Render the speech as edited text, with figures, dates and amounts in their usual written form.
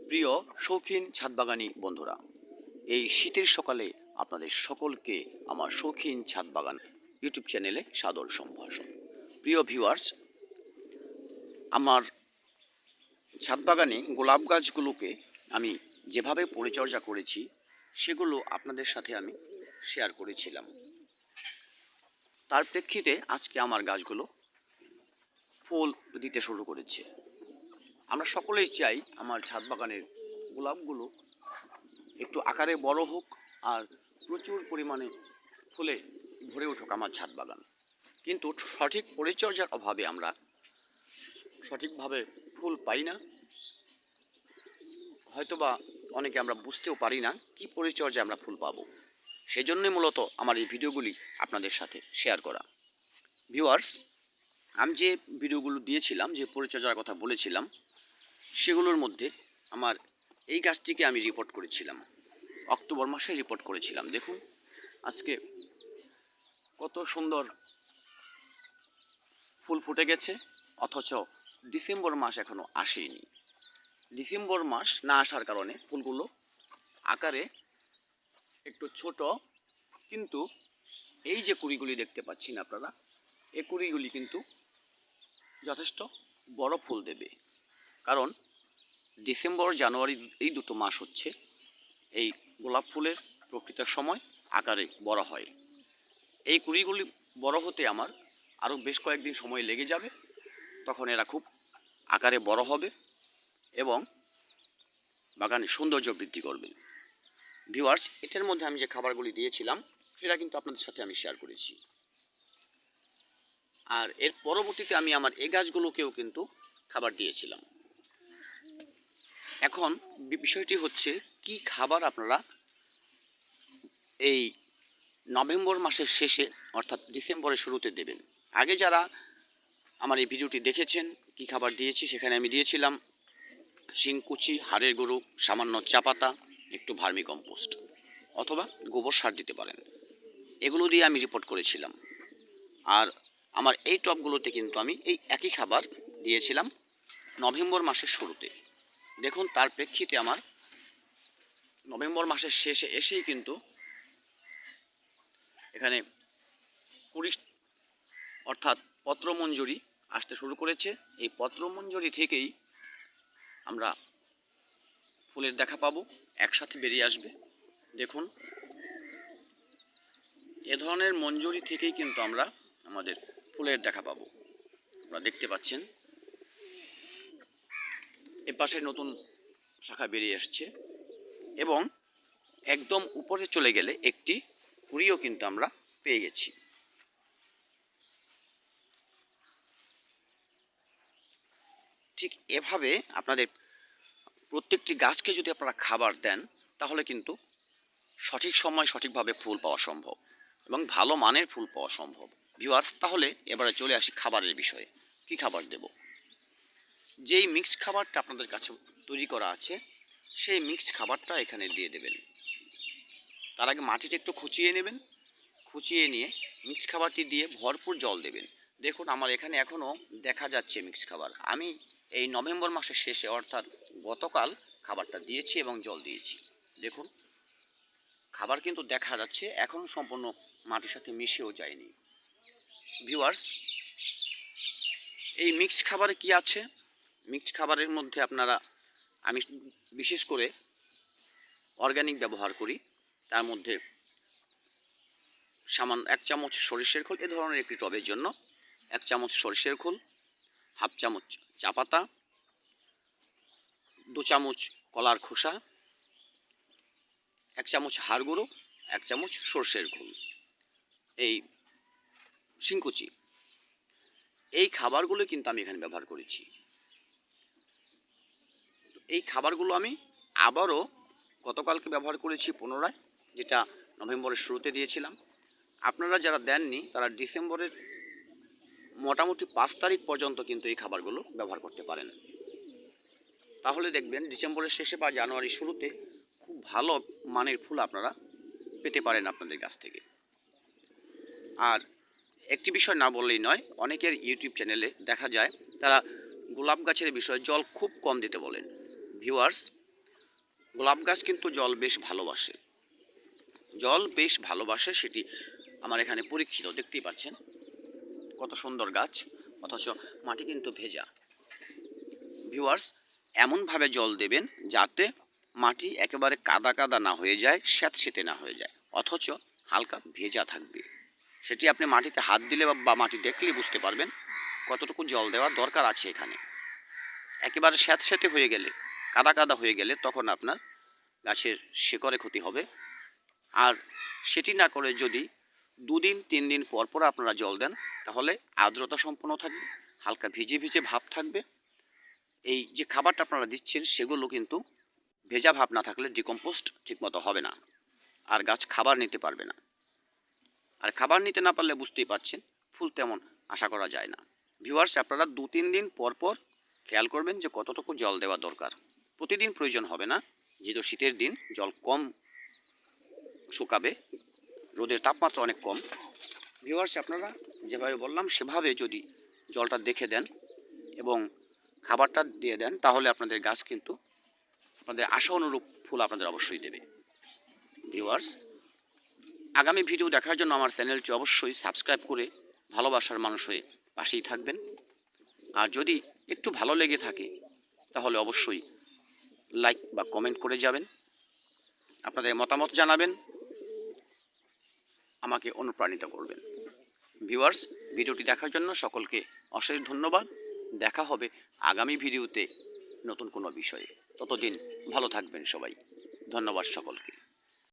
প্রিয় শৌখিন ছাদবাগানি বন্ধুরা, এই শীতের সকালে আপনাদের সকলকে আমার শৌখিন ছাদবাগান ইউটিউব চ্যানেলে সাদর সম্ভাষণ। প্রিয় ভিউয়ার্স, আমার ছাদবাগানে গোলাপ গাছগুলোকে আমি যেভাবে পরিচর্যা করেছি সেগুলো আপনাদের সাথে আমি শেয়ার করেছিলাম। তার প্রেক্ষিতে আজকে আমার গাছগুলো ফুল দিতে শুরু করেছে। আমরা সকলেই চাই আমার ছাদবাগানের গোলাপগুলো একটু আকারে বড় হোক আর প্রচুর পরিমাণে ফুলে ভরে উঠুক আমার ছাদ বাগান। কিন্তু সঠিক পরিচর্যার অভাবে আমরা সঠিকভাবে ফুল পাই না, হয়তোবা অনেকে আমরা বুঝতেও পারি না কি পরিচর্যা আমরা ফুল পাবো। সেজন্যই মূলত আমার এই ভিডিওগুলি আপনাদের সাথে শেয়ার করা। ভিউয়ার্স, আমি যে ভিডিওগুলো দিয়েছিলাম, যে পরিচর্যার কথা বলেছিলাম, সেগুলোর মধ্যে আমার এই গাছটিকে আমি রিপোর্ট করেছিলাম, অক্টোবর মাসে রিপোর্ট করেছিলাম। দেখুন আজকে কত সুন্দর ফুল ফুটে গেছে, অথচ ডিসেম্বর মাস এখনো আসেনি। ডিসেম্বর মাস না আসার কারণে ফুলগুলো আকারে একটু ছোট, কিন্তু এই যে কুড়িগুলি দেখতে পাচ্ছেন আপনারা, এই কুড়িগুলি কিন্তু যথেষ্ট বড় ফুল দেবে। কারণ ডিসেম্বর জানুয়ারি এই দুটো মাস হচ্ছে এই গোলাপ ফুলের প্রকৃত সময়, আকারে বড় হয়। এই কুড়িগুলি বড় হতে আমার আরও বেশ কয়েকদিন সময় লেগে যাবে, তখন এরা খুব আকারে বড় হবে এবং বাগানে সৌন্দর্য বৃদ্ধি করবে। ভিউয়ার্স, এটার মধ্যে আমি যে খাবারগুলি দিয়েছিলাম সেটা কিন্তু আপনাদের সাথে আমি শেয়ার করেছি। আর এর পরবর্তীতে আমি আমার এই গাছগুলোকেও কিন্তু খাবার দিয়েছিলাম। এখন বিষয়টি হচ্ছে কি খাবার আপনারা এই নভেম্বর মাসের শেষে অর্থাৎ ডিসেম্বরের শুরুতে দেবেন। আগে যারা আমার এই ভিডিওটি দেখেছেন, কি খাবার দিয়েছি সেখানে আমি দিয়েছিলাম শিংকুচি, হাড়ের গরু, সামান্য চা পাতা, একটু ভার্মি কম্পোস্ট অথবা গোবর সার দিতে পারেন। এগুলো দিয়ে আমি রিপোর্ট করেছিলাম। আর আমার এই টবগুলোতে কিন্তু আমি এই একই খাবার দিয়েছিলাম নভেম্বর মাসের শুরুতে। দেখুন তার প্রেক্ষিতে আমার নভেম্বর মাসের শেষে এসেই কিন্তু এখানে কুড়ি অর্থাৎ পত্রমঞ্জরি আসতে শুরু করেছে। এই পত্রমঞ্জরি থেকেই আমরা ফুলের দেখা পাবো, একসাথে বেরিয়ে আসবে। দেখুন এ ধরনের মঞ্জরি থেকেই কিন্তু আমরা আমাদের ফুলের দেখা পাবো। আপনারা দেখতে পাচ্ছেন এ পাশে নতুন শাখা বেরিয়ে আসছে এবং একদম উপরে চলে গেলে একটি কুড়িও কিন্তু আমরা পেয়ে গেছি। ঠিক এভাবে আপনাদের প্রত্যেকটি গাছকে যদি আপনারা খাবার দেন তাহলে কিন্তু সঠিক সময় সঠিকভাবে ফুল পাওয়া সম্ভব এবং ভালো মানের ফুল পাওয়া সম্ভব। ভিউয়ার্স, তাহলে এবারে চলে আসি খাবারের বিষয়ে। কি খাবার দেব? যেই মিক্স খাবারটা আপনাদের কাছে তৈরি করা আছে সেই মিক্স খাবারটা এখানে দিয়ে দেবেন। তার আগে মাটিটা একটু খুঁচিয়ে নেবেন, খুঁচিয়ে নিয়ে মিক্স খাবারটি দিয়ে ভরপুর জল দেবেন। দেখুন আমার এখানে এখনও দেখা যাচ্ছে মিক্স খাবার। আমি এই নভেম্বর মাসের শেষে অর্থাৎ গতকাল খাবারটা দিয়েছি এবং জল দিয়েছি। দেখুন খাবার কিন্তু দেখা যাচ্ছে, এখনও সম্পূর্ণ মাটির সাথে মিশেও যায়নি। ভিউয়ার্স, এই মিক্স খাবারে কি আছে? মিক্স খাবারের মধ্যে আপনারা, আমি বিশেষ করে অর্গানিক ব্যবহার করি। তার মধ্যে সামান্য 1 চামচ সরিষার খোল, এ ধরনের একটি টবের জন্য 1 চামচ সরিষার খোল, হাফ চামচ চা পাতা, 2 চামচ কলার খোসা, 1 চামচ হাড় গুঁড়ো, 1 চামচ সরষের খোল, এই শিংকুচি, এই খাবারগুলো কিন্তু আমি এখানে ব্যবহার করেছি। এই খাবারগুলো আমি আবারও গতকালকে ব্যবহার করেছি পুনরায়, যেটা নভেম্বরের শুরুতে দিয়েছিলাম। আপনারা যারা দেননি তারা ডিসেম্বরের মোটামুটি 5 তারিখ পর্যন্ত কিন্তু এই খাবারগুলো ব্যবহার করতে পারেন। তাহলে দেখবেন ডিসেম্বরের শেষে বা জানুয়ারির শুরুতে খুব ভালো মানের ফুল আপনারা পেতে পারেন আপনাদের গাছ থেকে। আর একটি বিষয় না বললেই নয়, অনেকের ইউটিউব চ্যানেলে দেখা যায় তারা গোলাপ গাছের বিষয়ে জল খুব কম দিতে বলেন। ভিউয়ার্স, গোলাপ গাছ কিন্তু জল বেশ ভালোবাসে, সেটি আমার এখানে পরীক্ষিত। দেখতেই পাচ্ছেন কত সুন্দর গাছ, অথচ মাটি কিন্তু ভেজা। ভিউয়ার্স, এমনভাবে জল দেবেন যাতে মাটি একেবারে কাদা কাদা না হয়ে যায়, স্যাঁতসেঁতে না হয়ে যায়, অথচ হালকা ভেজা থাকবে। সেটি আপনি মাটিতে হাত দিলে বা মাটি দেখলে বুঝতে পারবেন কতটুকু জল দেওয়ার দরকার আছে এখানে। একেবারে স্যাঁতসেঁতে হয়ে গেলে, কাদা কাদা হয়ে গেলে তখন আপনার গাছের শিকড়ে ক্ষতি হবে। আর সেটি না করে যদি 2-3 দিন পর পর আপনারা জল দেন, তাহলে আর্দ্রতা সম্পন্ন থাকবে, হালকা ভিজে ভিজে ভাব থাকবে। এই যে খাবারটা আপনারা দিচ্ছেন সেগুলো কিন্তু ভেজা ভাব না থাকলে ডিকম্পোস্ট ঠিকমতো হবে না, আর গাছ খাবার নিতে পারবে না। আর খাবার নিতে না পারলে বুঝতেই পারছেন ফুল তেমন আশা করা যায় না। ভিউয়ার্স, আপনারা 2-3 দিন পর পর খেয়াল করবেন যে কতটুকু জল দেওয়া দরকার। প্রতিদিন প্রয়োজন হবে না, যেহেতু শীতের দিন জল কম শুকাবে, রোদের তাপমাত্রা অনেক কম। ভিউয়ার্স, আপনারা যেভাবে বললাম সেভাবে যদি জলটা দেখে দেন এবং খাবারটা দিয়ে দেন, তাহলে আপনাদের গাছ কিন্তু আপনাদের আশা অনুরূপ ফুল আপনাদের অবশ্যই দেবে। ভিউয়ার্স, আগামী ভিডিও দেখার জন্য আমার চ্যানেলটি অবশ্যই সাবস্ক্রাইব করে ভালোবাসার মানুষ হয়ে পাশেই থাকবেন। আর যদি একটু ভালো লেগে থাকে তাহলে অবশ্যই লাইক বা কমেন্ট করে যাবেন, আপনাদের মতামত জানাবেন, আমাকে অনুপ্রাণিত করবেন। ভিউয়ার্স, ভিডিওটি দেখার জন্য সকলকে অশেষ ধন্যবাদ। দেখা হবে আগামী ভিডিওতে নতুন কোনো বিষয়ে। ততদিন ভালো থাকবেন সবাই। ধন্যবাদ সকলকে।